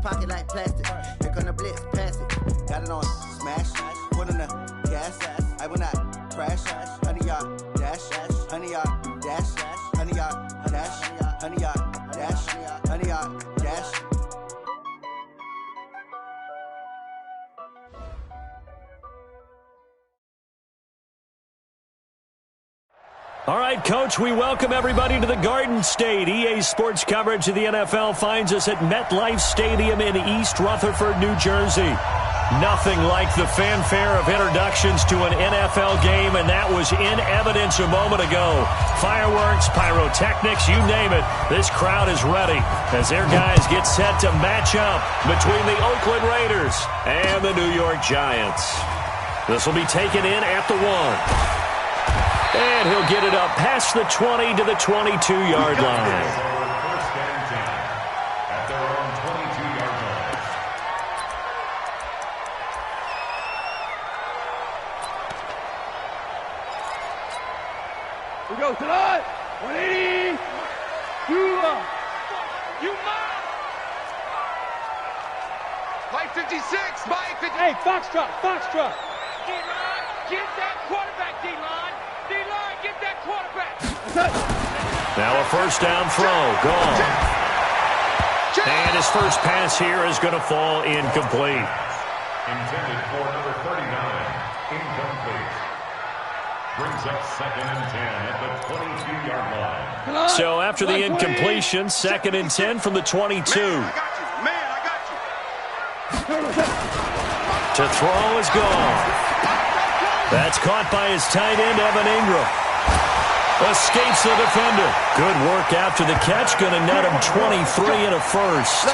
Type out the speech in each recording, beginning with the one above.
pocket like plastic. Here come the blitz, pass it. Got it on smash, put on the gas. I will not crash. 100-yard dash, 100-yard dash, 100-yard dash, 100-yard dash, 100-yard dash. All right, Coach, we welcome everybody to the Garden State. EA Sports coverage of the NFL finds us at MetLife Stadium in East Rutherford, New Jersey. Nothing like the fanfare of introductions to an NFL game, and that was in evidence a moment ago. Fireworks, pyrotechnics, you name it. This crowd is ready as their guys get set to match up between the Oakland Raiders and the New York Giants. This will be taken in at the 1. And he'll get it up past the 20 to the 22-yard line. First and 10 at their own 22-yard line. We go tonight. 180. You mine. Mike 56. Mike 56. Hey, Foxtrot. D-line, get that quarterback, D-line. D-line, get that quarterback. Now a first down throw. Gone. And his first pass here is going to fall incomplete. Intended for number 39. Incomplete. Brings up second and 10 at the 22-yard line. So after the incompletion, second and 10 from the 22. Man, I got you. To throw is gone. That's caught by his tight end, Evan Ingram. Escapes the defender. Good work after the catch. Going to net him 23 and a first.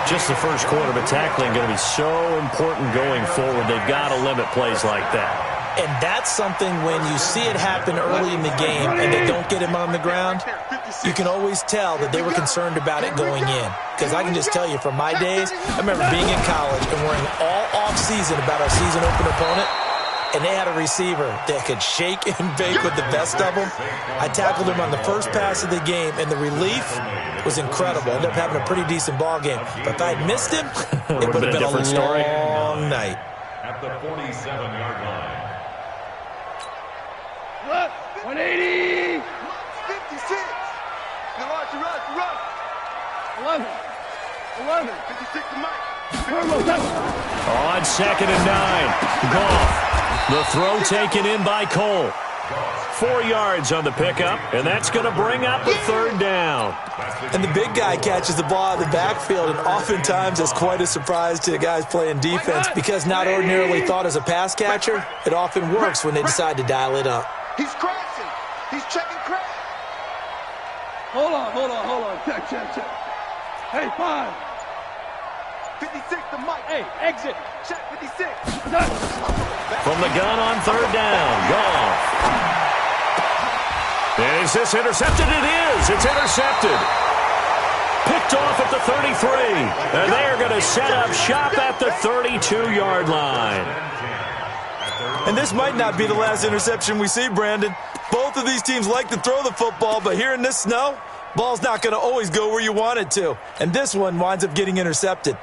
Just the first quarter, but tackling going to be so important going forward. They've got to limit plays like that. And that's something when you see it happen early in the game and they don't get him on the ground, you can always tell that they were concerned about it going in. Because I can just tell you from my days, I remember being in college and worrying all off-season about our season opener opponent. And they had a receiver that could shake and bake with the best of them. I tackled him on the first pass of the game, and the relief was incredible. Ended up having a pretty decent ball game. But if I had missed him, it would have been a long night. At the 47-yard line. 180. 56. Rush. 11. 56 to Mike. On second and 9. Goff. The throw taken in by Cole. 4 yards on the pickup, and that's going to bring up a third down. And the big guy catches the ball out of the backfield, and oftentimes it's quite a surprise to the guys playing defense because not ordinarily thought as a pass catcher, it often works when they decide to dial it up. He's crashing. He's checking crash. Hold on. Check. Hey, 5. 56 to Mike. Hey, exit. Check 56. From the gun on third down. Goff. Is this intercepted? It is. It's intercepted. Picked off at the 33. And they are going to set up shop at the 32-yard line. And this might not be the last interception we see, Brandon. Both of these teams like to throw the football, but here in this snow, ball's not going to always go where you want it to. And this one winds up getting intercepted.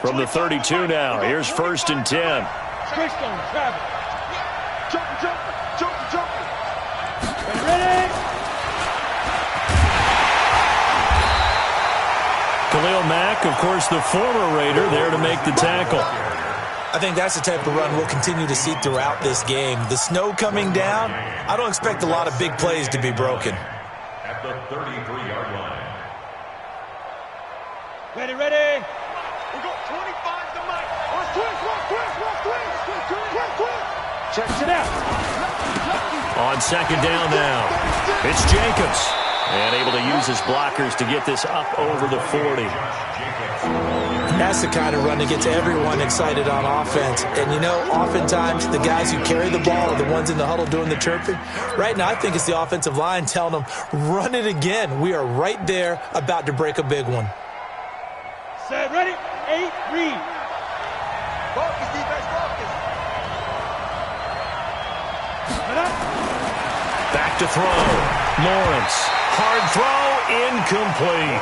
From the 32 now, here's first and 10. Christone, Travis. Jumping. Ready? Khalil Mack, of course, the former Raider, there to make the tackle. I think that's the type of run we'll continue to see throughout this game. The snow coming down, I don't expect a lot of big plays to be broken. At the 33-yard line. Ready. We go 25 to Mike. Twist. Check it out. On second down now, it's Jacobs. And able to use his blockers to get this up over the 40. That's the kind of run that gets everyone excited on offense. And, you know, oftentimes the guys who carry the ball are the ones in the huddle doing the chirping. Right now, I think it's the offensive line telling them, run it again. We are right there about to break a big one. Set, ready, 8, read. Focus, defense, focus. Back to throw. Lawrence. Hard throw. Incomplete.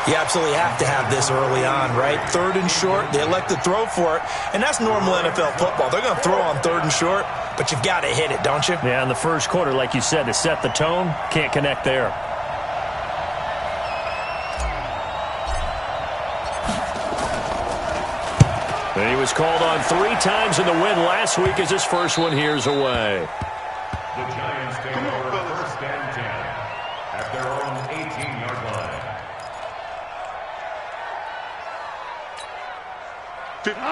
You absolutely have to have this early on, right? 3rd and short, they elect to throw for it, and that's normal NFL football. They're going to throw on 3rd and short, but you've got to hit it, don't you? Yeah, in the first quarter, like you said, to set the tone, can't connect there. And he was called on 3 times in the win last week as his first one here's away. The Giants take over 1st and 10 at their own 18-yard line.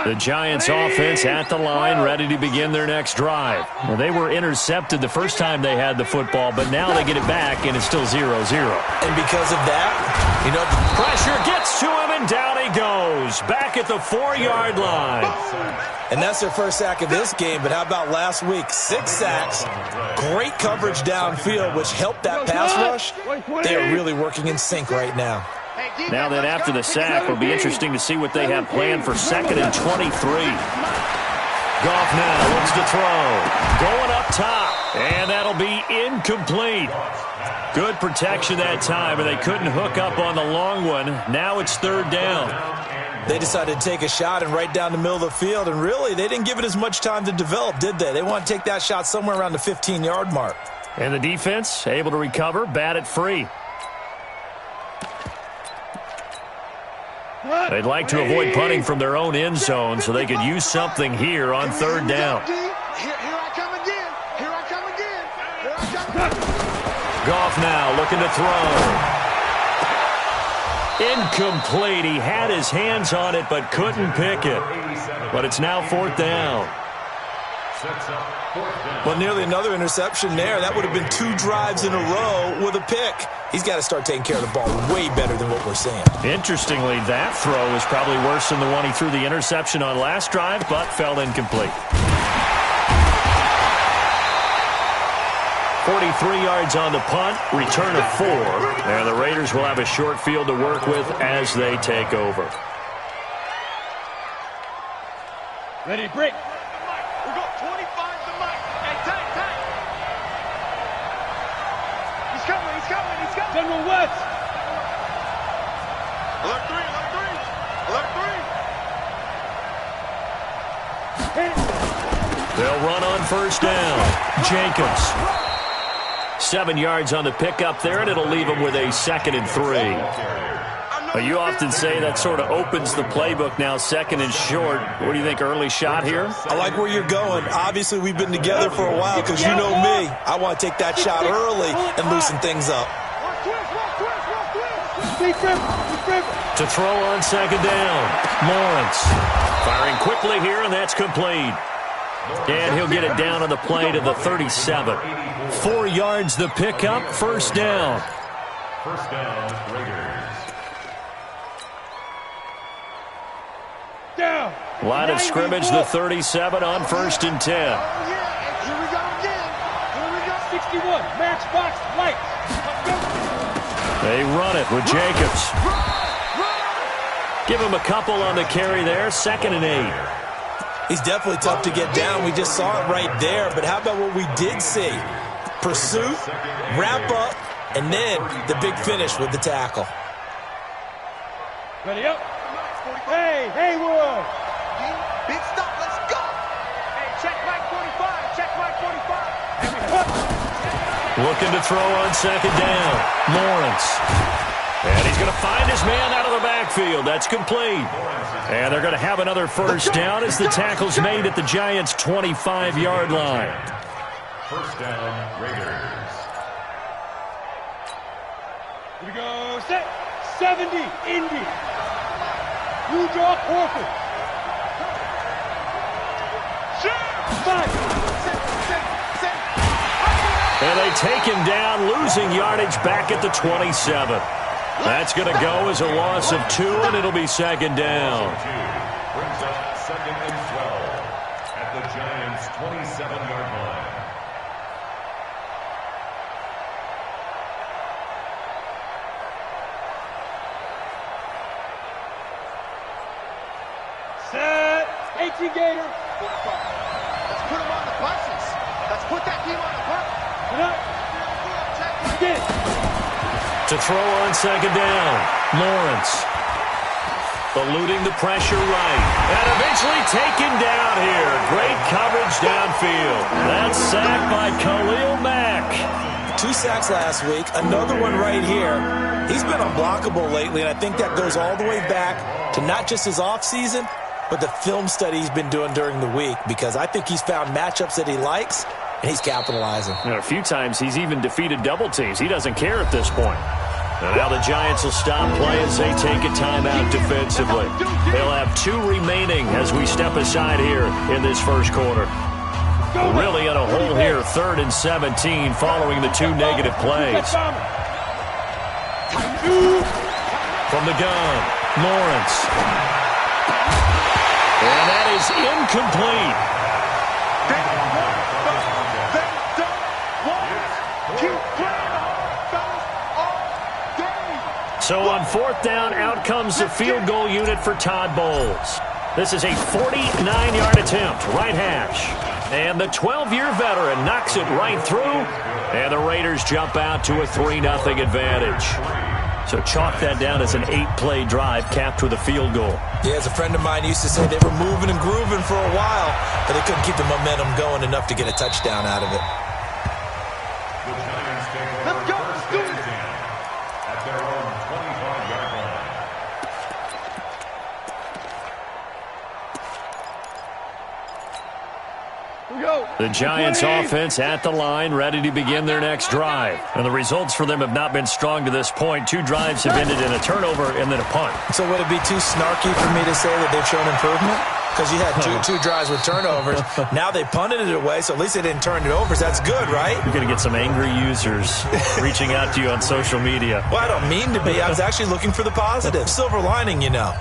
The Giants offense at the line, ready to begin their next drive. Well, they were intercepted the first time they had the football, but now they get it back, and it's still 0-0. And because of that, you know, pressure gets to him, and down he goes. Back at the 4-yard line. And that's their first sack of this game, but how about last week? 6 sacks, great coverage downfield, which helped that pass rush. They are really working in sync right now. Now then, after the sack, it'll be interesting to see what they have planned for 2nd and 23. Goff now looks to throw. Going up top, and that'll be incomplete. Good protection that time, and they couldn't hook up on the long one. Now it's 3rd down. They decided to take a shot and right down the middle of the field, and really, they didn't give it as much time to develop, did they? They want to take that shot somewhere around the 15-yard mark. And the defense able to recover, bat it free. They'd like to avoid punting from their own end zone so they could use something here on 3rd down. Here I come again. Here I come again. Here I come. Goff now looking to throw. Incomplete. He had his hands on it but couldn't pick it. But it's now 4th down. Well, nearly another interception there. That would have been 2 drives in a row with a pick. He's got to start taking care of the ball way better than what we're seeing. Interestingly, that throw is probably worse than the one he threw the interception on last drive, but fell incomplete. 43 yards on the punt, return of 4. And the Raiders will have a short field to work with as they take over. Ready, break. We got 25 to Mike. Hey, tight. He's coming. General West. Alert 3. They'll run on 1st down. JAYCya260's. 7 yards on the pickup there, and it'll leave them with a 2nd and 3. You often say that sort of opens the playbook now, 2nd and short. What do you think, early shot here? I like where you're going. Obviously, we've been together for a while because you know me. I want to take that shot early and loosen things up. To throw on 2nd down. Lawrence firing quickly here, and that's complete. And he'll get it down on the play to the 37. 4 yards the pickup, 1st down. 1st down, Raiders. Down. Line of scrimmage, the 37 on 1st and 10. Here we go again. 61. Matchbox light. They run it with JAYCya260's. Give him a couple on the carry there, 2nd and 8. He's definitely tough to get down. We just saw it right there. But how about what we did see? Pursuit, wrap up, and then the big finish with the tackle. Ready up. Hey, Haywood. Big stop, let's go. Hey, check Mike 45. Check Mike 45. Looking to throw on 2nd down. Lawrence. And he's going to find his man out of the backfield. That's complete. And they're going to have another 1st down as the tackle's made at the Giants' 25-yard line. 1st down, Raiders. Here we go. Set. 70. Indy. New York Orchid. And they take him down, losing yardage back at the 27. That's going to go as a loss of 2, and it'll be 2nd down. Brings up 2nd and 12 at the Giants' 27-yard line. Set. 18 Gator. 45. Let's put him on the buses. Let's put that team on the bus. To throw on second down, Lawrence. Eluding the pressure right. And eventually taken down here. Great coverage downfield. That's sacked by Khalil Mack. 2 sacks last week. Another one right here. He's been unblockable lately, and I think that goes all the way back to not just his offseason, but the film study he's been doing during the week, because I think he's found matchups that he likes, and he's capitalizing. And a few times he's even defeated double teams. He doesn't care at this point. And now the Giants will stop play as they take a timeout defensively. They'll have 2 remaining as we step aside here in this first quarter. Really in a hole here, 3rd and 17 following the 2 negative plays. From the gun, Lawrence. And that is incomplete. So on 4th down, out comes the field goal unit for Todd Bowles. This is a 49-yard attempt, right hash. And the 12-year veteran knocks it right through, and the Raiders jump out to a 3-0 advantage. So chalk that down as an 8-play drive capped with a field goal. Yeah, as a friend of mine used to say, they were moving and grooving for a while, but they couldn't keep the momentum going enough to get a touchdown out of it. Let's go. Let's do it. At their own 25-yard line. The Giants offense at the line, ready to begin their next drive. And the results for them have not been strong to this point. 2 drives have ended in a turnover and then a punt. So would it be too snarky for me to say that they've shown improvement? Because you had two drives with turnovers. Now they punted it away, so at least they didn't turn it over. So that's good, right? You're going to get some angry users reaching out to you on social media. Well, I don't mean to be. I was actually looking for the positive. Silver lining, you know.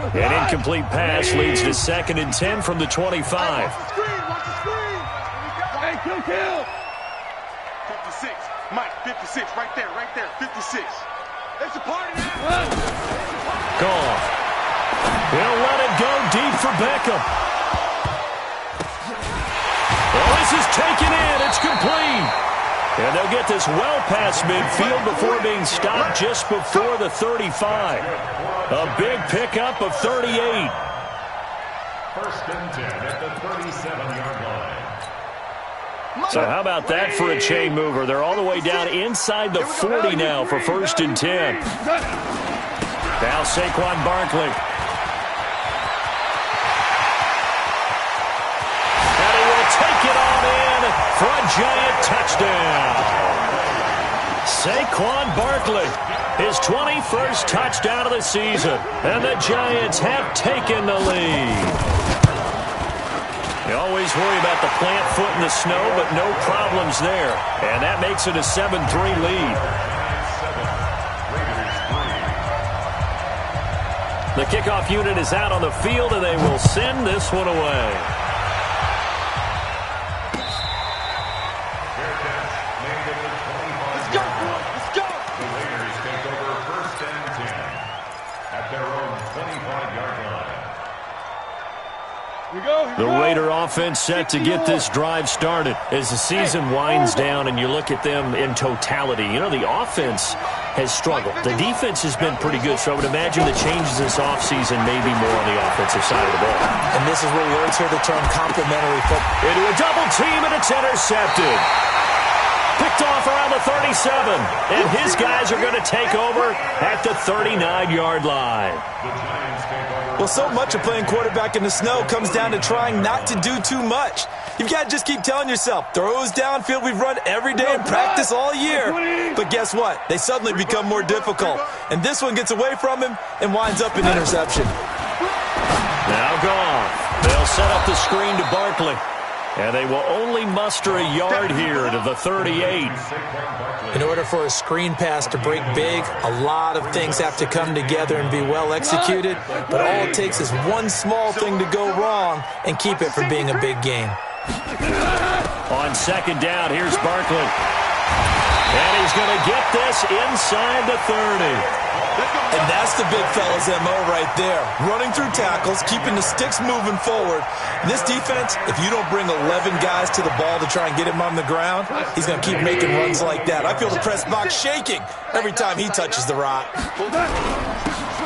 An incomplete pass leads to 2nd and 10 from the 25. Watch the screen. Hey, kill. 56. Mike, 56. Right there. 56. It's a party now. Goff. He'll let it go deep for Beckham. Well, this is taken in. It's complete. And they'll get this well past midfield before being stopped just before the 35. A big pickup of 38. 1st and 10 at the 37-yard line. So how about that for a chain mover? They're all the way down inside the 40 now for 1st and 10. Now Saquon Barkley. And he will take it on in for a Giant touchdown. Saquon Barkley, his 21st touchdown of the season, and the Giants have taken the lead. You always worry about the plant foot in the snow, but no problems there. And that makes it a 7-3 lead. The kickoff unit is out on the field, and they will send this one away. The Raider offense set to get this drive started as the season winds down and you look at them in totality. You know, the offense has struggled. The defense has been pretty good, so I would imagine the changes this offseason may be more on the offensive side of the ball. And this is where words hear the term complementary football. Into a double team, and it's intercepted. Picked off around the 37, and his guys are going to take over at the 39-yard line. Well, so much of playing quarterback in the snow comes down to trying not to do too much. You've got to just keep telling yourself, throws downfield we've run every day in practice all year. But guess what? They suddenly become more difficult. And this one gets away from him and winds up an interception. Now gone. They'll set up the screen to Barkley. And they will only muster a yard here to the 38. In order for a screen pass to break big, a lot of things have to come together and be well executed. But all it takes is one small thing to go wrong and keep it from being a big game. On second down, here's Barkley. And he's going to get this inside the 30. And that's the big fella's MO right there. Running through tackles, keeping the sticks moving forward. This defense, if you don't bring 11 guys to the ball to try and get him on the ground, he's going to keep making runs like that. I feel the press box shaking every time he touches the rock.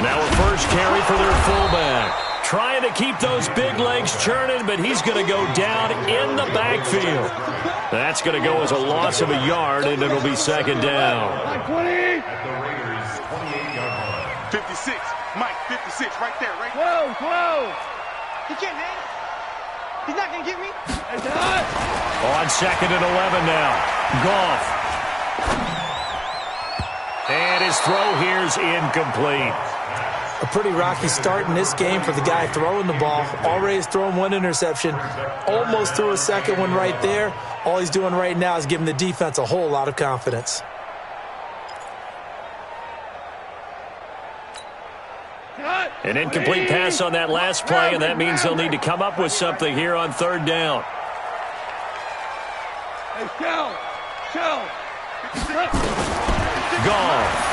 Now a first carry for their fullback. Trying to keep those big legs churning, but he's going to go down in the backfield. That's going to go as a loss of a yard, and it'll be second down. 56. Mike, 56, right there, right there. Whoa. He can't hang. He's not going to get me. On second and 11 now. Goff. And his throw here's incomplete. A pretty rocky start in this game for the guy throwing the ball. Already has thrown one interception. Almost threw a second one right there. All he's doing right now is giving the defense a whole lot of confidence. An incomplete pass on that last play, and that means they'll need to come up with something here on third down. Hey, Shell. Goff.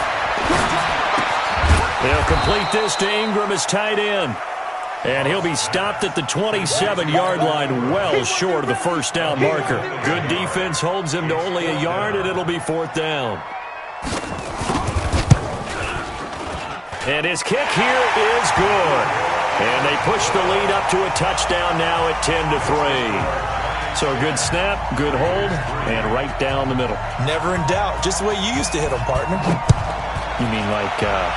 They'll complete this to Ingram as tight end. And he'll be stopped at the 27-yard line, well short of the first down marker. Good defense holds him to only a yard, and it'll be fourth down. And his kick here is good. And they push the lead up to a touchdown now at 10-3. So a good snap, good hold, and right down the middle. Never in doubt. Just the way you used to hit them, partner. You mean like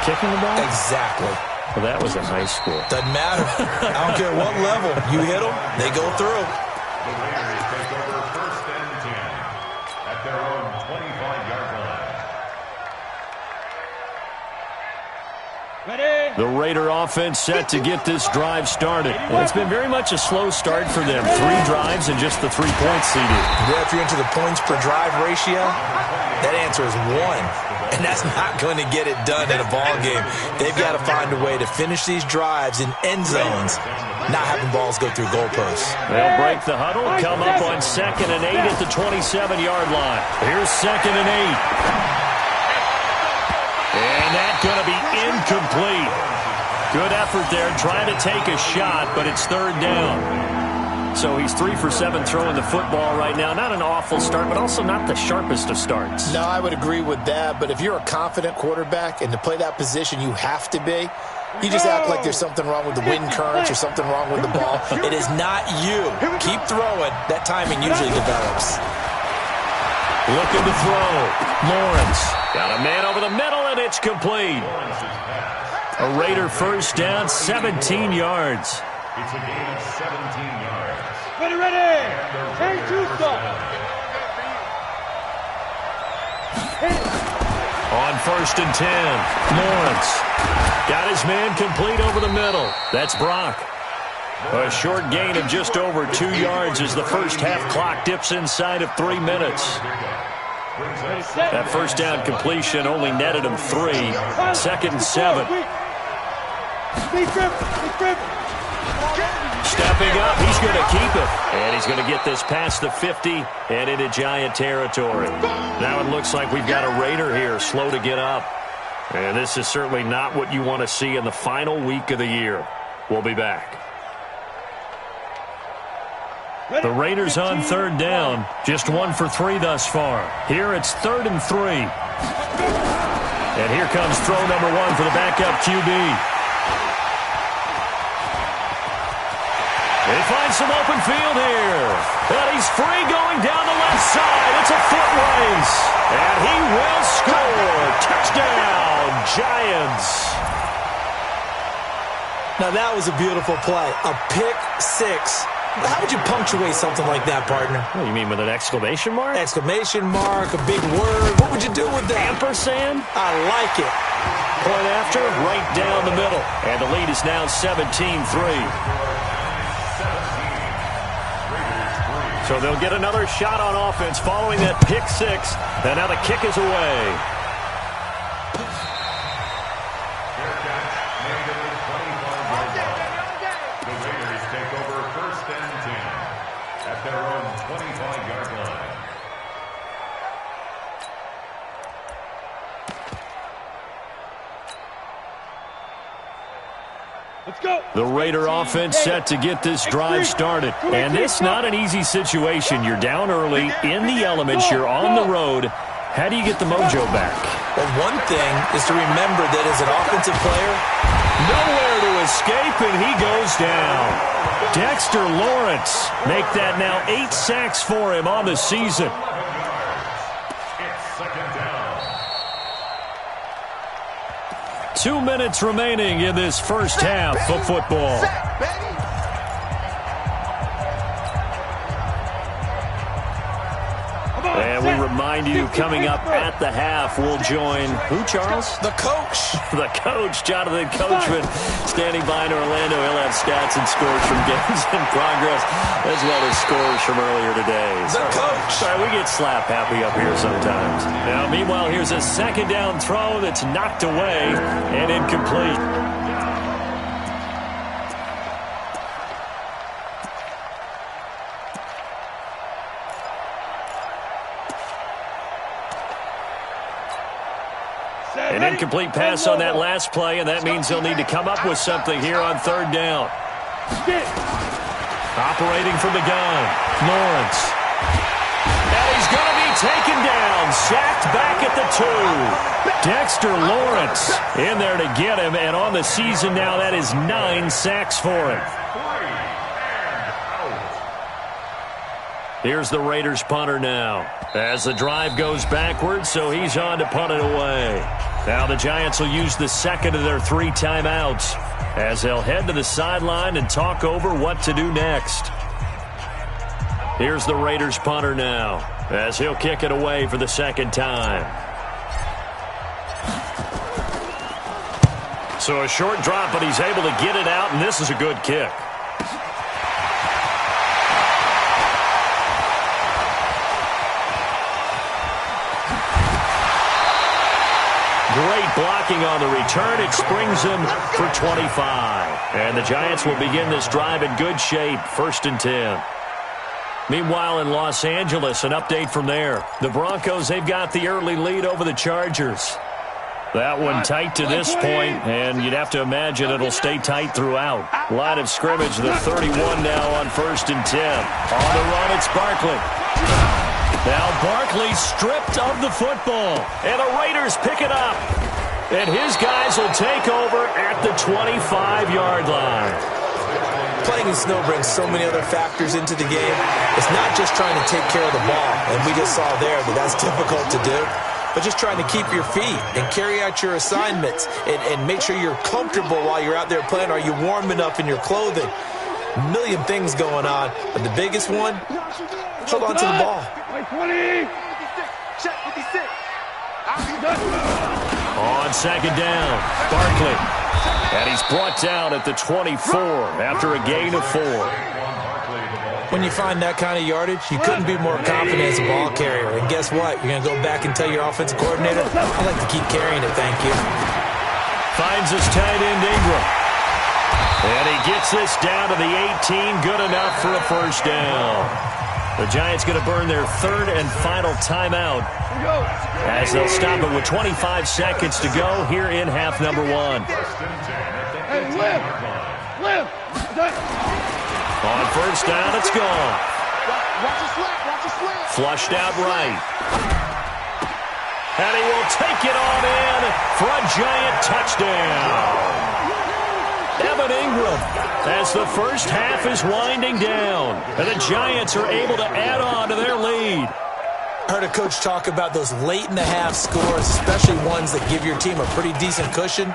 kicking the ball? Exactly. Well, that was in high school. Doesn't matter. I don't care what level. You hit them, they go through. The Raiders take over first and 10 at their own 25-yard line. Ready? The Raider offense set to get this drive started. Well, it's been very much a slow start for them. 3 drives and just the 3 points CD. Yeah, if you're into the points per drive ratio, that answer is 1. And that's not going to get it done in a ball game. They've got to find a way to finish these drives in end zones, not having balls go through goalposts. They'll break the huddle, come up on second and 8 at the 27-yard line. Here's second and 8. And that's going to be incomplete. Good effort there, trying to take a shot, but it's third down. So he's 3 for 7 throwing the football right now. Not an awful start, but also not the sharpest of starts. No, I would agree with that. But if you're a confident quarterback and to play that position you have to be, you just act like there's something wrong with the wind currents or something wrong with the ball. It is not you. Keep throwing. That timing usually develops. Looking to throw. Lawrence. Got a man over the middle, and it's complete. A Raider first down, 17 yards. It's a gain of 17 yards. Ready. Hey, On first and 10, Lawrence got his man complete over the middle. That's Brock. A short gain of just over 2 yards as the first half clock dips inside of 3 minutes. That first down completion only netted him 3. Second and 7. Stepping up, he's going to keep it. And he's going to get this past the 50 and into Giant territory. Now it looks like we've got a Raider here, slow to get up. And this is certainly not what you want to see in the final week of the year. We'll be back. The Raiders on third down, just 1 for 3 thus far. Here it's 3rd and 3. And here comes throw number 1 for the backup QB. He finds some open field here. And he's free going down the left side. It's a foot race. And he will score. Touchdown, Giants. Now that was a beautiful play. A pick 6. How would you punctuate something like that, partner? What do you mean, with an exclamation mark? Exclamation mark, a big word. What would you do with that? Ampersand? I like it. Point after, right down the middle. And the lead is now 17-3. So they'll get another shot on offense following that pick 6. And now the kick is away. The Raiders take over first and 10 at their own 25-yard line. The Raider offense set to get this drive started. And it's not an easy situation. You're down early, in the elements, you're on the road. How do you get the mojo back? Well, one thing is to remember that as an offensive player, nowhere to escape, and he goes down. Dexter Lawrence make that now 8 sacks for him on the season. It's second down. 2 minutes remaining in this first half of football. And we remind you, coming up at the half, we'll join who, Charles? the coach. The coach, Jonathan Coachman, standing by in Orlando. He'll have stats and scores from games in progress, as well as scores from earlier today. The coach. Sorry, we get slap happy up here sometimes. Now, meanwhile, here's a second down throw that's knocked away and incomplete. An incomplete pass on that last play, and that means they'll need to come up with something here on third down. Operating from the gun, Lawrence. And he's going to be taken down, sacked back at the 2. Dexter Lawrence in there to get him, and on the season now, that is 9 sacks for him. Here's the Raiders punter now, as the drive goes backwards, so he's on to punt it away. Now the Giants will use the second of their 3 timeouts, as they'll head to the sideline and talk over what to do next. Here's the Raiders punter now, as he'll kick it away for the second time. So a short drop, but he's able to get it out, and this is a good kick. Great blocking on the return. It springs him for 25. And the Giants will begin this drive in good shape, 1st and 10. Meanwhile, in Los Angeles, an update from there. The Broncos, they've got the early lead over the Chargers. That one tight to this point, and you'd have to imagine it'll stay tight throughout. Line of scrimmage, the 31 now on 1st and 10. On the run, it's Barkley. Now Barkley stripped of the football, and the Raiders pick it up. And his guys will take over at the 25-yard line. Playing in snow brings so many other factors into the game. It's not just trying to take care of the ball, and we just saw there that that's difficult to do, but just trying to keep your feet and carry out your assignments and make sure you're comfortable while you're out there playing. Are you warm enough in your clothing? A million things going on, but the biggest one, hold on to the ball. 20. Check 56. On second down, Barkley. And he's brought down at the 24 after a gain of 4. When you find that kind of yardage, you couldn't be more confident as a ball carrier. And guess what? You're going to go back and tell your offensive coordinator, I'd like to keep carrying it, thank you. Finds his tight end Ingram. And he gets this down to the 18, good enough for a first down. The Giants going to burn their 3rd and final timeout as they'll stop it with 25 seconds to go here in half number 1. Hey, Lim. On first down, it's gone. Watch your slant. Flushed out right. And he will take it on in for a Giant touchdown. Evan Ingram, as the first half is winding down, and the Giants are able to add on to their lead. I heard a coach talk about those late-in-the-half scores, especially ones that give your team a pretty decent cushion.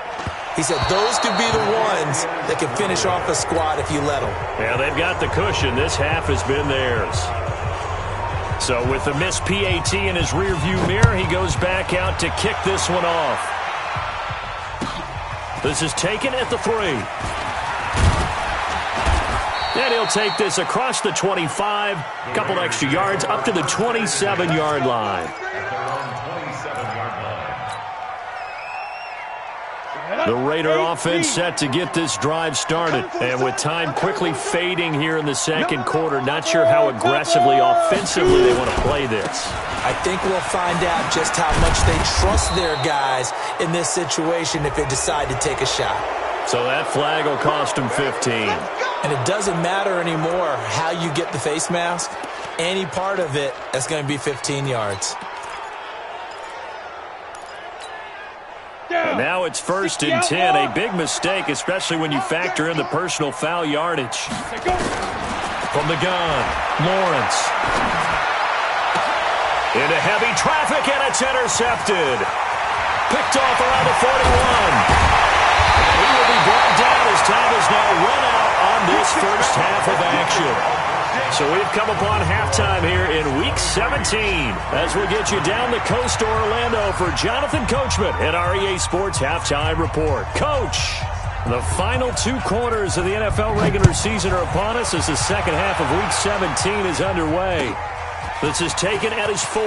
He said those could be the ones that can finish off a squad if you let them. Yeah, they've got the cushion. This half has been theirs. So with the missed PAT in his rearview mirror, he goes back out to kick this one off. This is taken at the 3. And he'll take this across the 25, a couple extra yards, up to the 27-yard line. The Raider offense set to get this drive started. And with time quickly fading here in the second quarter, not sure how aggressively, offensively they want to play this. I think we'll find out just how much they trust their guys in this situation if they decide to take a shot. So that flag will cost him 15. And it doesn't matter anymore how you get the face mask. Any part of it, that's going to be 15 yards. And now it's 1st and 10. A big mistake, especially when you factor in the personal foul yardage. From the gun, Lawrence. Into heavy traffic, and it's intercepted. Picked off around the 41. He will be brought down as time is now run out on this first half of action. So we've come upon halftime here in Week 17 as we'll get you down the coast to Orlando for Jonathan Coachman at our EA Sports Halftime Report. Coach, the final 2 quarters of the NFL regular season are upon us as the second half of Week 17 is underway. This is taken at his 4.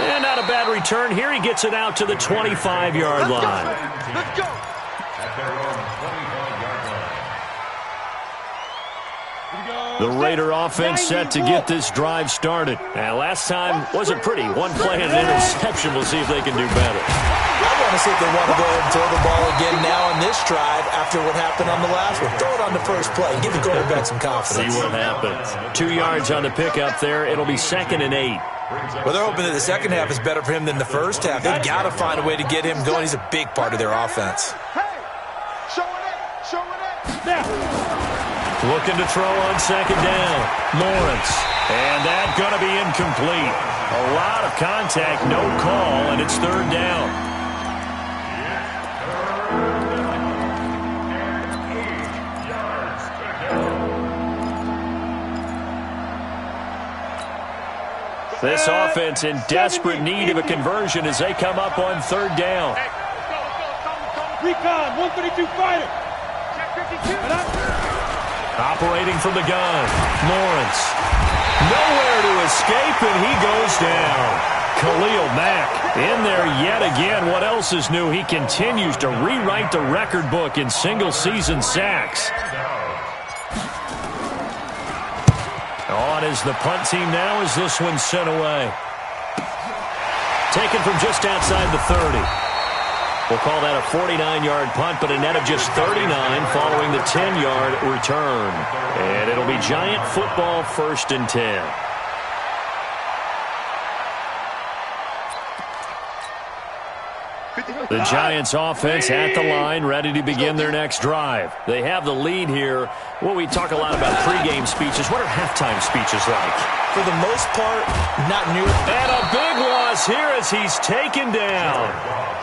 And not a bad return here. He gets it out to the 25-yard line. Let's go. At their own 25-yard line. The Raider offense set to get this drive started. And last time wasn't pretty. One play and an interception. We'll see if they can do better. I want to see if they want to go ahead and throw the ball again now on this drive after what happened on the last one. Throw it on the first play and give the quarterback some confidence. See what happens. 2 yards on the pickup there. It'll be 2nd and 8. Well, they're hoping that the second half is better for him than the first half. They've got to find a way to get him going. He's a big part of their offense. Hey, show it. Looking to throw on 2nd down. Lawrence. And that's going to be incomplete. A lot of contact, no call, and it's 3rd down. This offense in desperate need of a conversion as they come up on 3rd down. Recon, 132 fighter. Operating from the gun, Lawrence. Nowhere to escape, and he goes down. Khalil Mack in there yet again. What else is new? He continues to rewrite the record book in single-season sacks. On is the punt team now as this one's sent away. Taken from just outside the 30. We'll call that a 49-yard punt, but a net of just 39 following the 10-yard return. And it'll be Giant football 1st and 10. The Giants offense at the line, ready to begin their next drive. They have the lead here. Well, we talk a lot about pregame speeches. What are halftime speeches like? For the most part, not near. And a big loss here as he's taken down.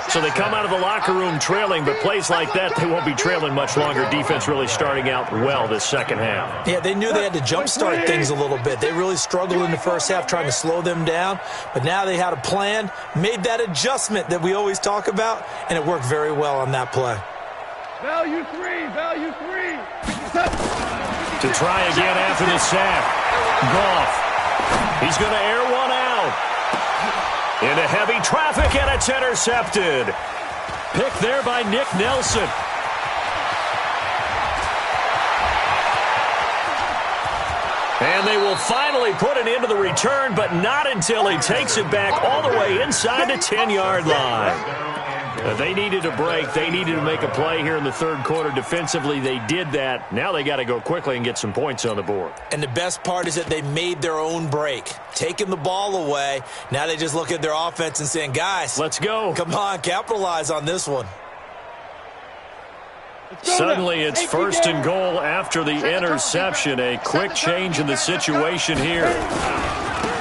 So they come out of the locker room trailing, but plays like that, they won't be trailing much longer. Defense really starting out well this second half. Yeah, they knew they had to jumpstart things a little bit. They really struggled in the first half trying to slow them down, but now they had a plan, made that adjustment that we always talk about, and it worked very well on that play. Value 3. To try again after the sack. Goff. He's going to air one out. Into heavy traffic, and it's intercepted. Picked there by Nick Nelson. And they will finally put it into the return, but not until he takes it back all the way inside the 10-yard line. They needed a break. They needed to make a play here in the 3rd quarter. Defensively, they did that. Now they got to go quickly and get some points on the board. And the best part is that they made their own break, taking the ball away. Now they just look at their offense and saying, guys, let's go. Come on, capitalize on this one. Suddenly it's 1st and goal after the interception. A quick change in the situation here.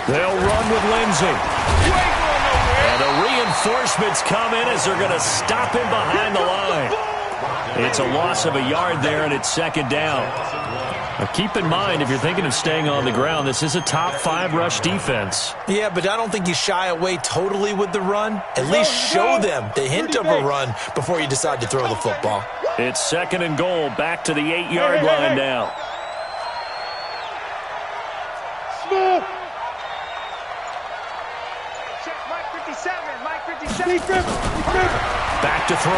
They'll run with Lindsey. And the reinforcements come in as they're going to stop him behind the line. It's a loss of a yard there, and it's 2nd down. Now keep in mind, if you're thinking of staying on the ground, this is a top 5 rush defense. Yeah, but I don't think you shy away totally with the run. At least show them the hint of a run before you decide to throw the football. It's 2nd and goal, back to the 8-yard line now. Small. Back to throw.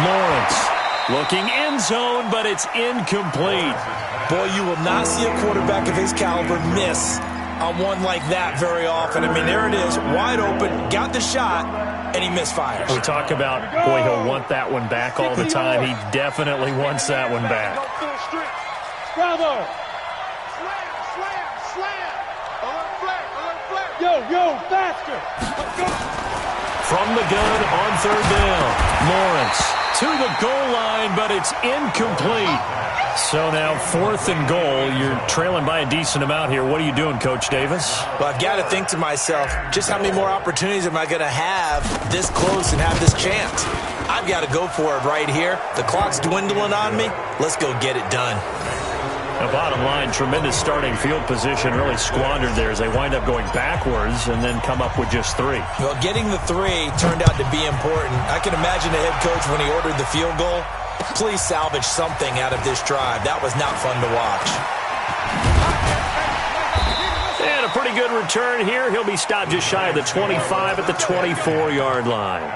Lawrence looking end zone, but it's incomplete. Boy, you will not see a quarterback of his caliber miss on one like that very often. I mean, there it is, wide open, got the shot, and he misfires. We talk about, boy, he'll want that one back all the time. He definitely wants that one back. Bravo! Yo, faster! From the gun on third down. Lawrence to the goal line, but it's incomplete. So now 4th and goal. You're trailing by a decent amount here. What are you doing, Coach Davis? Well, I've got to think to myself, just how many more opportunities am I going to have this close and have this chance? I've got to go for it right here. The clock's dwindling on me. Let's go get it done. The bottom line, tremendous starting field position, really squandered there as they wind up going backwards and then come up with just 3. Well, getting the 3 turned out to be important. I can imagine the head coach when he ordered the field goal. Please salvage something out of this drive. That was not fun to watch. And a pretty good return here. He'll be stopped just shy of the 25 at the 24-yard line.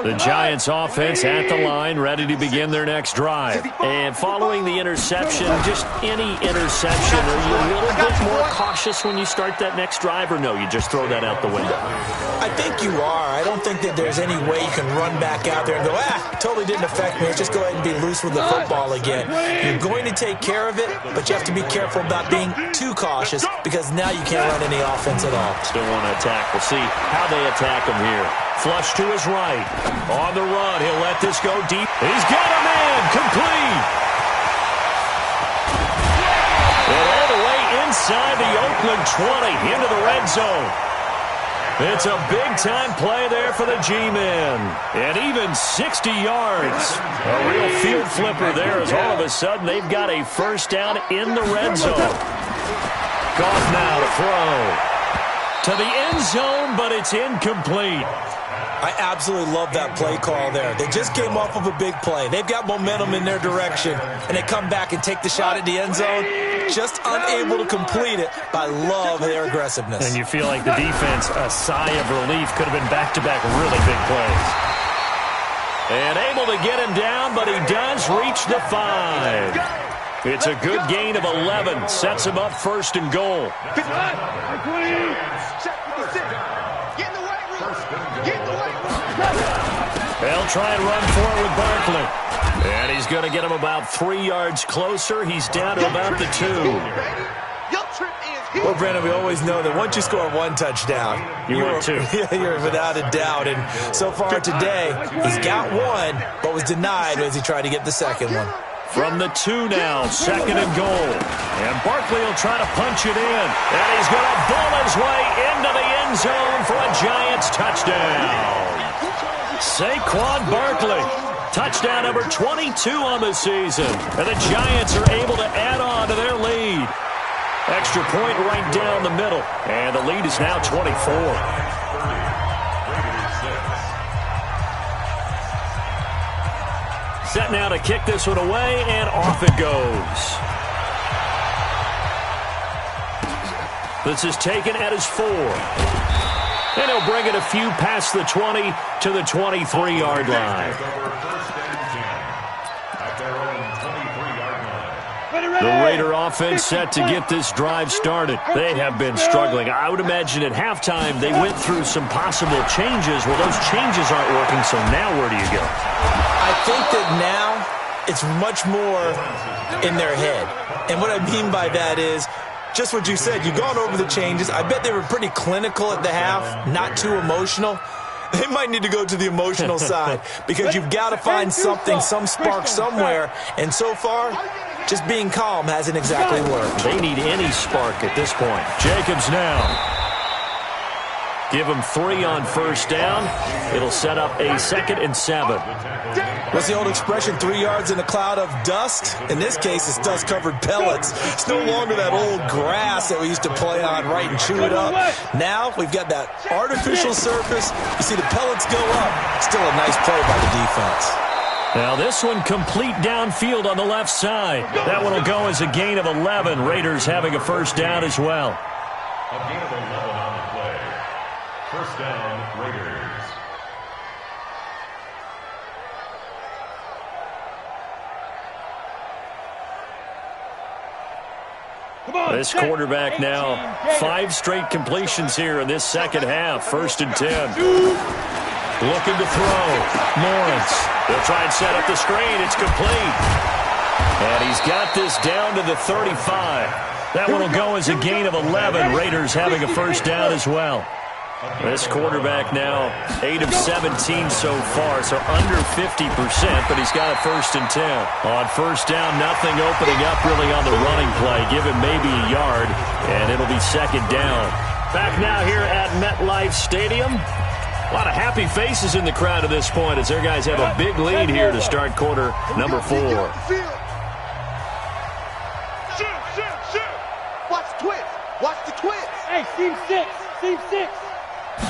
The Giants offense at the line, ready to begin their next drive. And following the interception, just any interception, are you a little bit more cautious when you start that next drive, or no, you just throw that out the window? I think you are. I don't think that there's any way you can run back out there and go, totally didn't affect me. Let's just go ahead and be loose with the football again. You're going to take care of it, but you have to be careful about being too cautious because now you can't run any offense at all. Still want to attack. We'll see how they attack him here. Flush to his right. On the run, he'll let this go deep. He's got a man, complete. And all the way inside the Oakland 20, into the red zone. It's a big-time play there for the G-men. And even 60 yards. A real field flipper there as all of a sudden they've got a first down in the red zone. Goff now to throw. To the end zone, but it's incomplete. I absolutely love that play call there. They just came off of a big play. They've got momentum in their direction, and they come back and take the shot at the end zone, just unable to complete it, but I love their aggressiveness. And you feel like the defense, a sigh of relief, could have been back-to-back really big plays. And able to get him down, but he does reach the 5. It's a good gain of 11. Sets him up 1st and goal. They'll try and run for it with Barkley. And he's going to get him about 3 yards closer. He's down to about the 2. Well, Brandon, we always know that once you score 1 touchdown, you're 2. You're without a doubt. And so far today, he's got 1, but was denied as he tried to get the 2nd one. From the 2 now, 2nd and goal. And Barkley will try to punch it in. And he's going to ball his way into the end zone for a Giants touchdown. Saquon Barkley, touchdown number 22 on the season. And the Giants are able to add on to their lead. Extra point right down the middle. And the lead is now 24. Set now to kick this one away, and off it goes. This is taken at his 4. And he'll bring it a few past the 20 to the 23-yard line. The Raider offense set to get this drive started. They have been struggling. I would imagine at halftime they went through some possible changes. Well, those changes aren't working, so now where do you go? I think that now it's much more in their head. And what I mean by that is just what you said. You've gone over the changes. I bet they were pretty clinical at the half, not too emotional. They might need to go to the emotional side because you've got to find something, some spark somewhere. And so far, just being calm hasn't exactly worked. They need any spark at this point. Jacobs now. Give him 3 on first down. It'll set up a 2nd and 7. What's the old expression, 3 yards in a cloud of dust? In this case, it's dust-covered pellets. It's no longer that old grass that we used to play on, right, and chew it up. Now we've got that artificial surface. You see the pellets go up. Still a nice play by the defense. Now this one complete downfield on the left side. That one will go as a gain of 11. Raiders having a first down as well. A gain of 11 on the play. First down, Raiders. This quarterback now, 5 straight completions here in this second half. 1st and 10. Looking to throw. Lawrence. They'll try and set up the screen. It's complete. And he's got this down to the 35. That one will go as a gain of 11. Raiders having a first down as well. This quarterback now 8 of 17 so far, so under 50%, but he's got a 1st and 10. On first down, nothing opening up really on the running play. Give him maybe a yard, and it'll be 2nd down. Back now here at MetLife Stadium. A lot of happy faces in the crowd at this point as their guys have a big lead here to start quarter number 4. Watch the twist. Watch the twist. Hey, team 6. Team 6.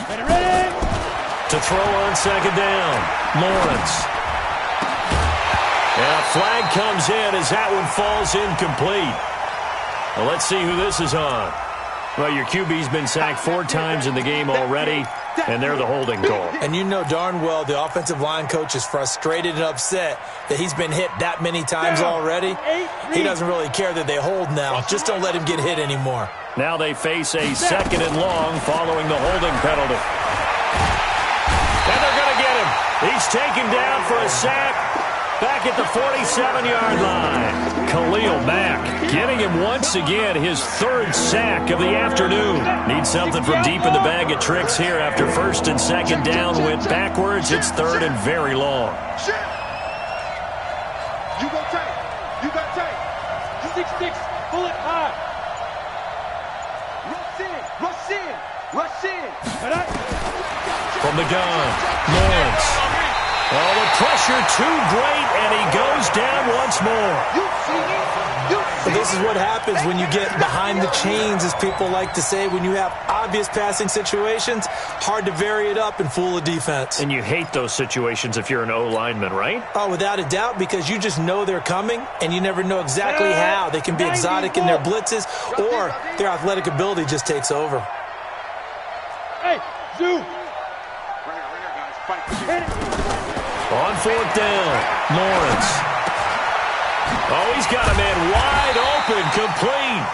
Ready? To throw on 2nd down. Lawrence. And a flag comes in as that one falls incomplete. Well, let's see who this is on. Well, your QB's been sacked 4 times in the game already, and they're the holding call. And you know darn well the offensive line coach is frustrated and upset that he's been hit that many times already. He doesn't really care that they hold now. Just don't let him get hit anymore. Now they face a 2nd and long following the holding penalty. And they're going to get him. He's taken down for a sack back at the 47-yard line. Khalil Mack getting him once again his 3rd sack of the afternoon. Needs something from deep in the bag of tricks here after 1st and 2nd down went backwards. It's 3rd and very long. You go take. You got take. 6-6. Pull it high. Rush in. Rush in. From the gun, Lawrence. Oh, the pressure too great, and he goes down once more. You see it. But this is what happens when you get behind the chains, as people like to say. When you have obvious passing situations, hard to vary it up and fool a defense. And you hate those situations if you're an O-lineman, right? Oh, without a doubt, because you just know they're coming, and you never know exactly how. They can be exotic in their blitzes, or their athletic ability just takes over. Hey, Zoo. On 4th down, Lawrence. Oh, he's got a man wide open, complete.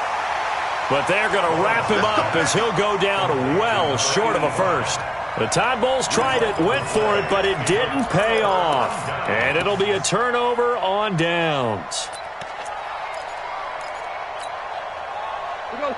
But they're going to wrap him up as he'll go down well short of a first. The Todd Bowles tried it, went for it, but it didn't pay off. And it'll be a turnover on downs.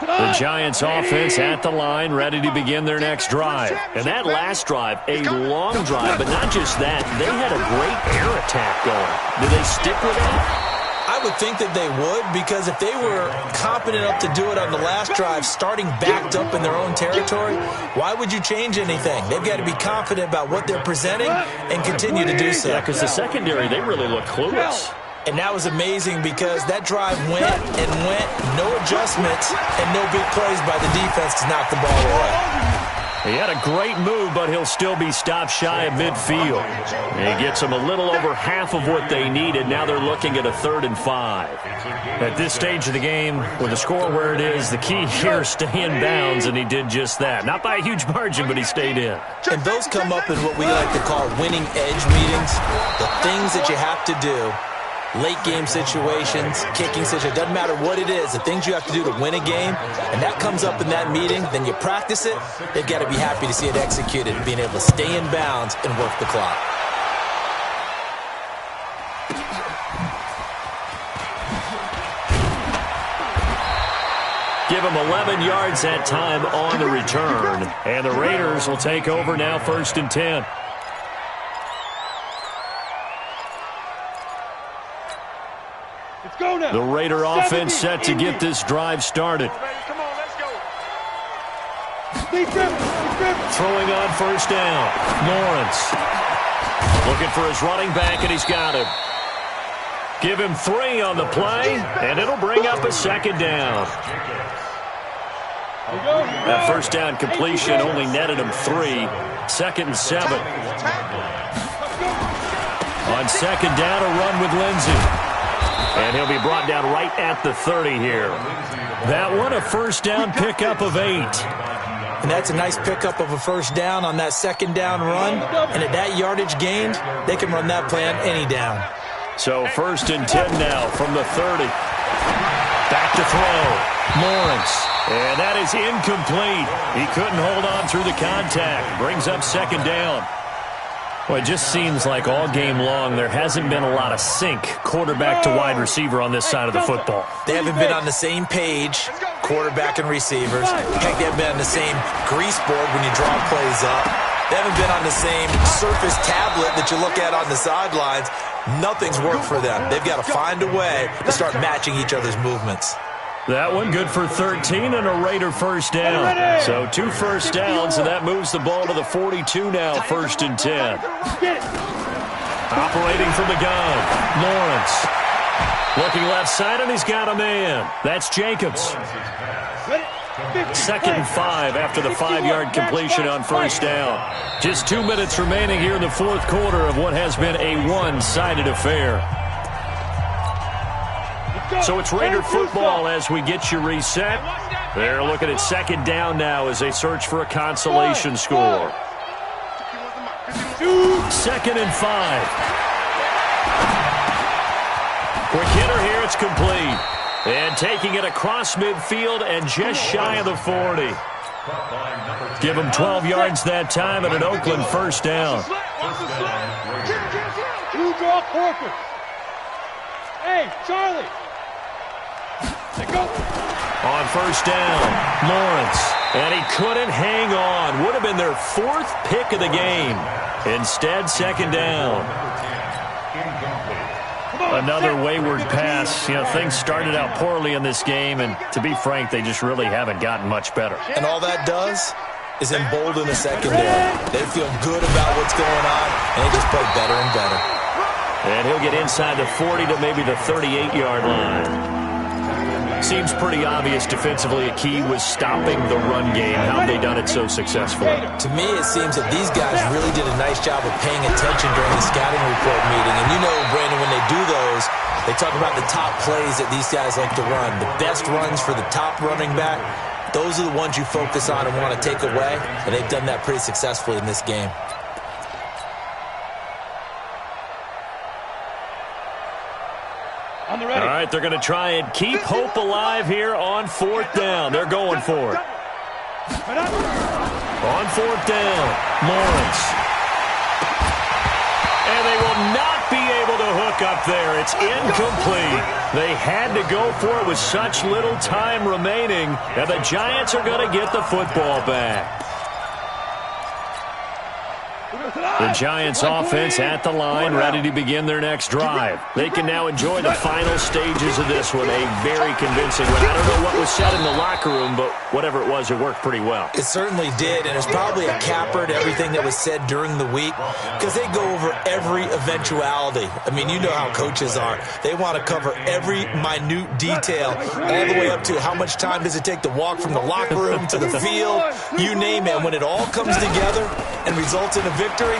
The Giants offense at the line, ready to begin their next drive. And that last drive, a long drive, but not just that. They had a great air attack going. Do they stick with that? I would think that they would, because if they were competent enough to do it on the last drive, starting backed up in their own territory, why would you change anything? They've got to be confident about what they're presenting and continue to do so. Yeah, because the secondary, they really look clueless. And that was amazing because that drive went and went, no adjustments, and no big plays by the defense to knock the ball away. He had a great move, but he'll still be stopped shy of midfield. And he gets them a little over half of what they needed. Now they're looking at a 3rd and 5. At this stage of the game, with the score where it is, the key here is stay in bounds, and he did just that. Not by a huge margin, but he stayed in. And those come up in what we like to call winning edge meetings, the things that you have to do. Late game situations, kicking situations, doesn't matter what it is, the things you have to do to win a game, and that comes up in that meeting, then you practice it, they've got to be happy to see it executed and being able to stay in bounds and work the clock. Give him 11 yards that time on the return, and the Raiders will take over now 1st and 10. The Raider offense set to get this drive started. Come on, let's go. Throwing on 1st down. Lawrence. Looking for his running back, and he's got him. Give him 3 on the play, and it'll bring up a 2nd down. That 1st down completion only netted him 3. 2nd and 7. On 2nd down, a run with Lindsey. And he'll be brought down right at the 30 here. That one, a 1st down pickup of 8. And that's a nice pickup of a 1st down on that 2nd down run. And at that yardage gained, they can run that play on any down. So 1st and 10 now from the 30. Back to throw. Lawrence. And that is incomplete. He couldn't hold on through the contact. Brings up second down. Well, it just seems like all game long there hasn't been a lot of sync quarterback to wide receiver on this side of the football. They haven't been on the same page, quarterback and receivers. Heck, they haven't been on the same grease board when you draw plays up. They haven't been on the same Surface tablet that you look at on the sidelines. Nothing's worked for them. They've got to find a way to start matching each other's movements. That one good for 13 and a Raider first down. So 2 first downs, and that moves the ball to the 42 now, 1st and 10. Operating from the gun, Lawrence. Looking left side, and he's got a man. That's Jacobs. 2nd and 5 after the 5-yard completion on first down. Just 2 minutes remaining here in the 4th quarter of what has been a one-sided affair. So it's Raider football as we get you reset. They're looking at 2nd down now as they search for a consolation score. 2nd and 5. Quick hitter here, it's complete. And taking it across midfield and just shy of the 40. Give them 12 yards that time and an Oakland first down. 2 draw corpus. Hey, Charlie. Go. On first down, Lawrence. And he couldn't hang on. Would have been their 4th pick of the game. Instead, 2nd down. Another wayward pass. You know, things started out poorly in this game, and to be frank, they just really haven't gotten much better. And all that does is embolden the secondary. They feel good about what's going on, and they just play better and better. And he'll get inside the 40 to maybe the 38-yard line. Seems pretty obvious defensively a key was stopping the run game. How have they done it so successfully? To me, it seems that these guys really did a nice job of paying attention during the scouting report meeting. And you know, Brandon, when they do those, they talk about the top plays that these guys like to run. The best runs for the top running back, those are the ones you focus on and want to take away. And they've done that pretty successfully in this game. All right, they're going to try and keep hope alive here on 4th down. They're going for it. On 4th down, Lawrence. And they will not be able to hook up there. It's incomplete. They had to go for it with such little time remaining, and the Giants are going to get the football back. The Giants offense at the line, ready to begin their next drive. They can now enjoy the final stages of this one, a very convincing one. I don't know what was said in the locker room, but whatever it was, it worked pretty well. It certainly did, and it's probably a capper to everything that was said during the week because they go over every eventuality. I mean, you know how coaches are. They want to cover every minute detail, all the way up to how much time does it take to walk from the locker room to the field, you name it. When it all comes together and results in a victory,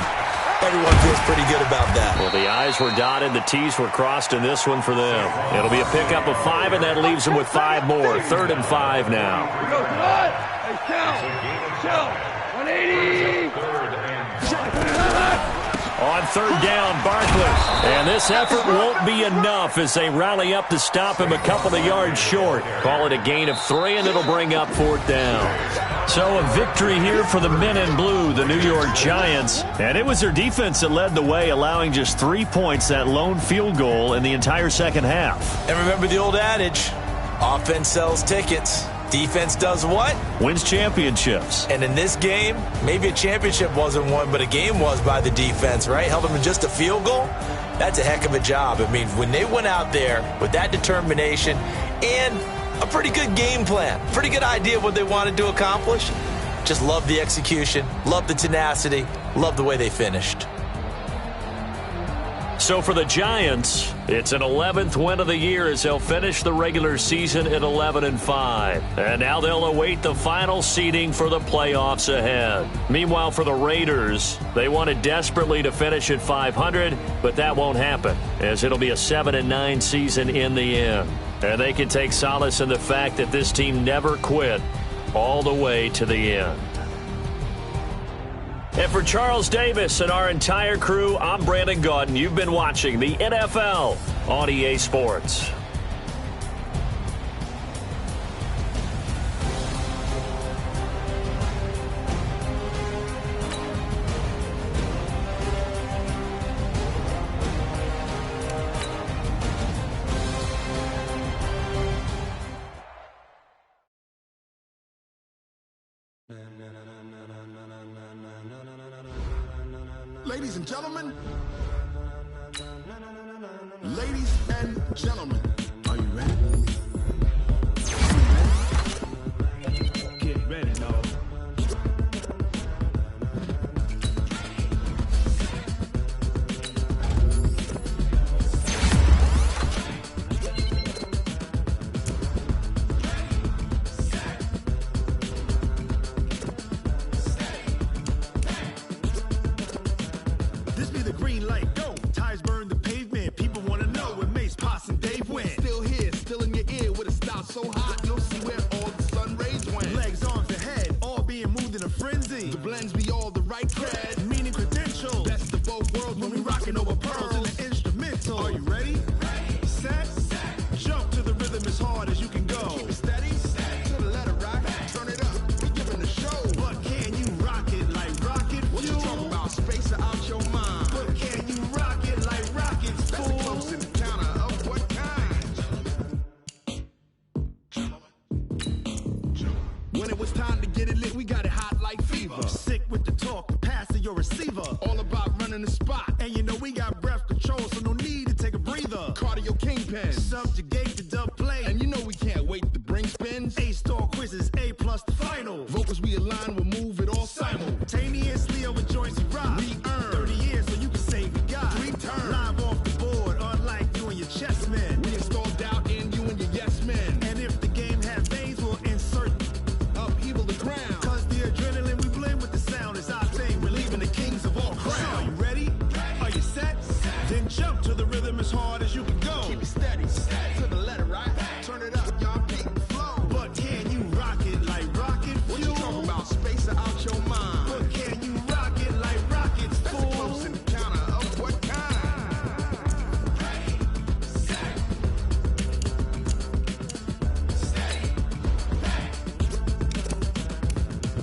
everyone feels pretty good about that. Well, the I's were dotted, the T's were crossed in this one for them. It'll be a pickup of 5, and that leaves them with 5 more. 3rd and 5 now. Hey, Cal. 180. On 3rd down, Barkley. And this effort won't be enough as they rally up to stop him a couple of yards short. Call it a gain of 3, and it'll bring up 4th down. So a victory here for the men in blue, the New York Giants. And it was their defense that led the way, allowing just 3 points, that lone field goal in the entire second half. And remember the old adage, offense sells tickets. Defense does what? Wins championships. And in this game, maybe a championship wasn't won, but a game was by the defense, right? Held them to just a field goal. That's a heck of a job. I mean, when they went out there with that determination and a pretty good game plan, pretty good idea of what they wanted to accomplish, just love the execution, love the tenacity, love the way they finished. So for the Giants, it's an 11th win of the year as they'll finish the regular season at 11-5. And now they'll await the final seeding for the playoffs ahead. Meanwhile, for the Raiders, they wanted desperately to finish at 500, but that won't happen as it'll be a 7-9 season in the end. And they can take solace in the fact that this team never quit all the way to the end. And for Charles Davis and our entire crew, I'm Brandon Gaudin. You've been watching the NFL on EA Sports. Ladies and gentlemen. Ladies and gentlemen. Are you ready? Get ready, now. This be the green light, go. Tires burn the pavement. People wanna know where Mace, Potts, and Dave went. Still here, still in your ear with a style so hot, you'll see where all the sun rays went. Legs, arms, and head, all being moved in a frenzy. The blends be all the right cred. Meaning credentials. Best of both worlds When we rockin' over pearls in the instrumental. Are you ready? Set, jump to the rhythm as hard as you can go. Keep it steady, to the letter right. Turn it up, we giving the show. But can you rock it like rocket What you fuel? talking about? Space or out your mind? But can you rock it like rockets, That's a fool? close encounter of what kind? When it was time to get it lit, we got it hot like fever. Sick with the talk, pass to your receiver. All about running the spot. And you know we got breath control, so no need to take a breather. Cardio kingpin. Subjugate the dub play. And you know we can't wait to bring spins. A-star quizzes, A+ the final. Vocals we align, we'll move it all Simultaneously over joints we rock. We earn 30 years so you can say we got 3 turns. live off the board, unlike you and your chess men. We install doubt in you and your yes men. And if the game has veins, we'll insert. Upheaval the ground. Cause the adrenaline we blend with the sound is our thing. We're leaving the kings of all Crown. crown. Are you ready? Are you set? Then jump to the rhythm as hard as you can go. Keep it steady, to the letter right. Turn it up, y'all beat the flow. But can you rock it like rocket fuel? What you talking about? Space or out your mind? But can you rock it like rockets, That's a close fool? encounter of what kind?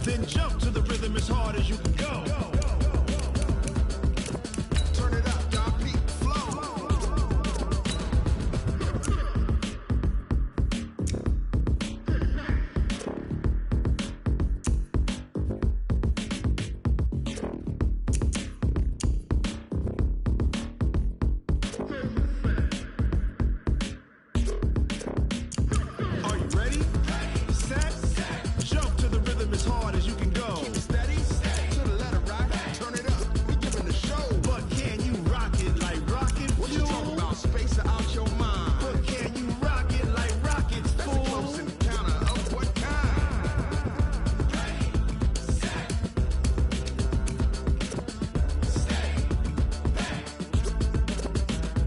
Then jump to the rhythm as hard as you can go. Turn it up, y'all beat the flow. Are you ready? Set, jump to the rhythm as hard as you can go. Steady, to the letter right. Turn it up, we giving the show. But can you rock it like rocket What you fuel? talking about? Space or out your mind? But can you rock it like rockets, That's a fool? close encounter of what kind?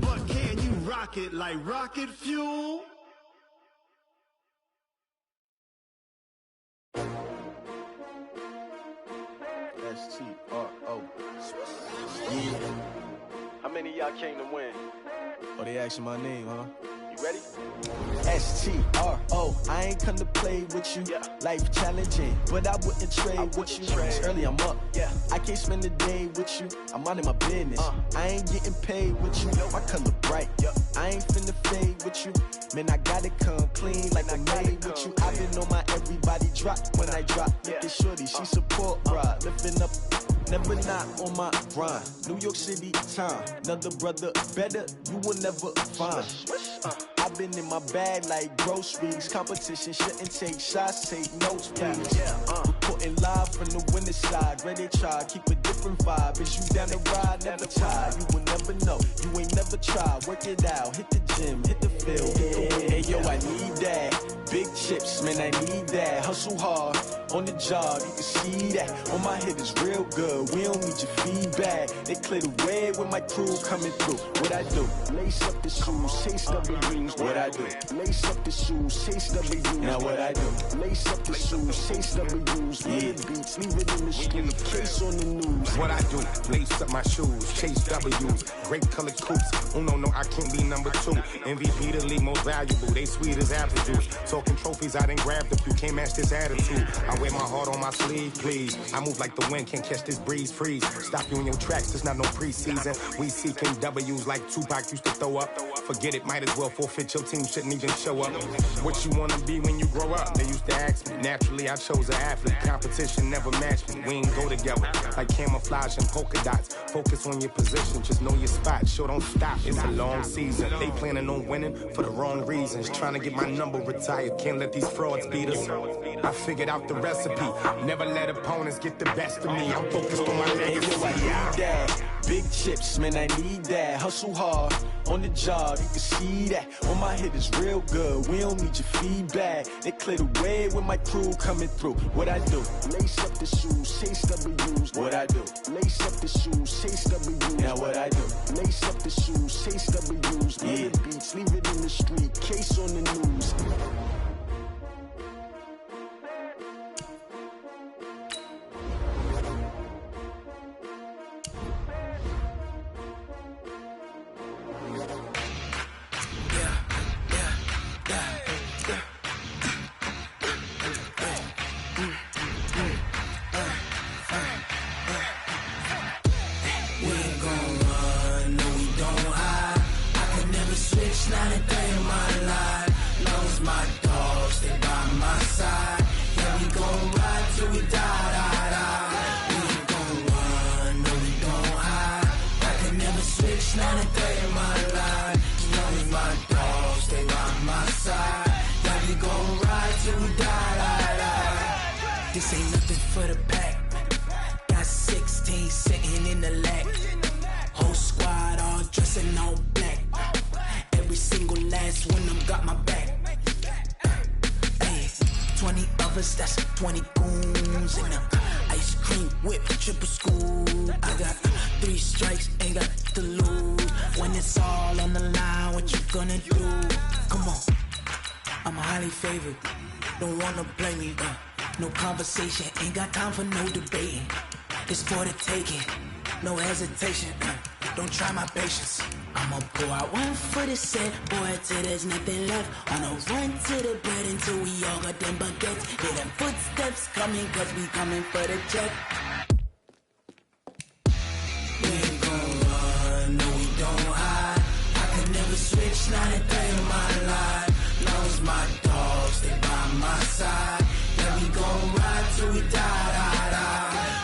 But can you rock it like rocket fuel? S-T-R-O. Yeah. How many of y'all came to win? Oh, they asking my name, huh? You ready? S-T-R-O. I ain't come to play with you. Yeah. Life challenging, but I wouldn't trade with you. It's early, I'm up. Yeah. I can't spend the day with you. I'm minding my business. I ain't getting paid with you. My color bright. I ain't finna fade with you. Man, I gotta come clean like I'm made with you. I've been on my everybody drop when I drop. Look at shorty, she support ride. Lifting up, never not on my grind. New York City time. Another brother better, you will never find. I've been in my bag like groceries. Competition shouldn't take shots, take notes, please. Reporting live from the winter side. Ready to try, keep a different vibe. Is you down the ride, never tired. You will never know, you ain't never tried. Work it out, hit the gym, hit the field. Hey yo, I need that. Big chips, man, I need that. Hustle hard, on the job, you can see that. On my head is real good, we don't need your feedback. They clear the way with my crew coming through. What I do? Lace up the shoes, chase W's. What I do? Lace up the shoes, chase W's. Now what I do? Lace up the shoes, chase W's. Leave the beats, leave it in the street, case on the news. What I do? Lace up my shoes, chase W's. Great color coops. Oh no, I can't be number 2. MVP be the league most valuable. They sweet as apple juice. Talking trophies, I didn't grab the few. Can't match this attitude. I wear my heart on my sleeve, please. I move like the wind, can't catch this breeze, freeze. Stop you in your tracks, there's not no preseason. We seeking W's like Tupac used to throw up. Forget it, might as well forfeit. Your team shouldn't even show up. What you wanna be when you grow up? They used to ask me. Naturally, I chose an athlete. Competition never matched me. We ain't go together like camouflage and polka dots. Focus on your position, just know your spot. Sure, don't stop. It's a long season. They planning on winning for the wrong reasons. Trying to get my number retired. Can't let these frauds beat us. I figured out the recipe. Never let opponents get the best of me. I'm focused on my legacy. Big chips, man, I need that. Hustle hard on the job, you can see that. On my hit is real good, we don't need your feedback. They clear the way with my crew coming through. What I do? Lace up the shoes, chase W's. What I do? Lace up the shoes, chase W's. Now what I do? Lace up the shoes, chase W's. Yeah. The beats, leave it in the street, case on the news. This ain't nothing for the pack. Got 16 sitting in the lag. Whole squad all dressing all black. Every single last one of them got my back. Hey, 20 of us, that's 20 goons in them. Ice cream whip, triple scoop. I got 3 strikes, ain't got to lose. When it's all on the line, what you gonna do? Come on, I'm highly favored. Don't wanna blame me, no conversation, ain't got time for no debating. It's for the taking, no hesitation. Don't try my patience. I'ma pull out one for the set, boy, till there's nothing left. On a run to the bread until we all got them baguettes. Hear them footsteps coming, cause we coming for the check. We ain't gon' run, no we don't hide. I could never switch, not a day in my life. Long as my dogs stay by my side. Yeah, we gon' ride till we die.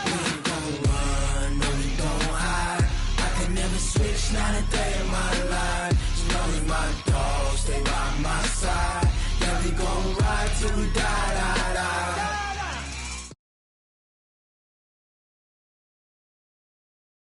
We ain't gon' run, no we don't hide. I could never switch, not a day in my life. As long as my dogs stay by my side. Yeah, we gon' ride till we die.